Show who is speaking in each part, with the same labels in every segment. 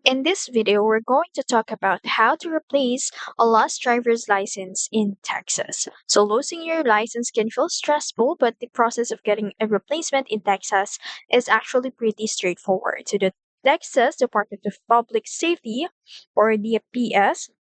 Speaker 1: In this video, we're going to talk about how to replace a lost driver's license in Texas. So, losing your license can feel stressful, but the process of getting a replacement in Texas is actually pretty straightforward. So, the Texas Department of Public Safety, or DPS,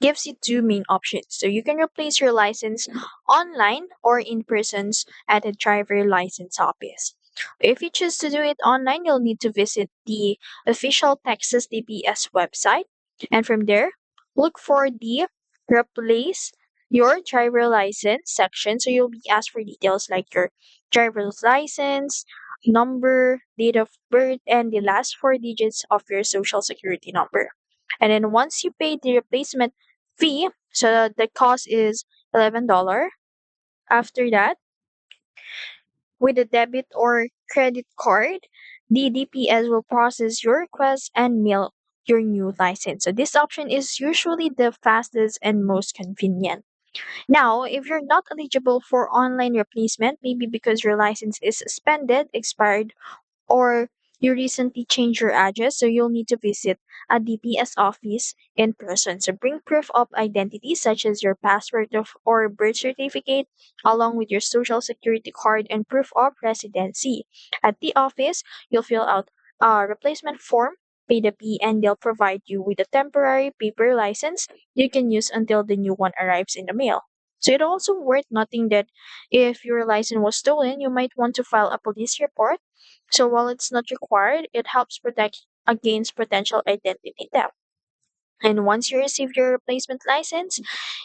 Speaker 1: gives you two main options. So, you can replace your license online or in persons at a driver license office. If you choose to do it online, you'll need to visit the official Texas DPS website. And from there, look for the replace your driver license section. So you'll be asked for details like your driver's license, number, date of birth, and the last four digits of your social security number. And then once you pay the replacement fee, so the cost is $11. After that, with a debit or credit card, the DPS will process your request and mail your new license. So this option is usually the fastest and most convenient. Now, if you're not eligible for online replacement, maybe because your license is suspended, expired, or you recently changed your address, so you'll need to visit a DPS office in person. So bring proof of identity such as your passport or birth certificate, along with your social security card and proof of residency. At the office, you'll fill out a replacement form, pay the fee, and they'll provide you with a temporary paper license you can use until the new one arrives in the mail. So it's also worth noting that if your license was stolen, you might want to file a police report. So while it's not required, it helps protect against potential identity theft. And once you receive your replacement license,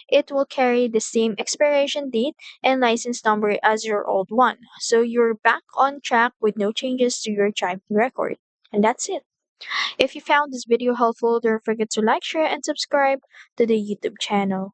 Speaker 1: it will carry the same expiration date and license number as your old one. So you're back on track with no changes to your driving record. And that's it. If you found this video helpful, don't forget to like, share, and subscribe to the YouTube channel.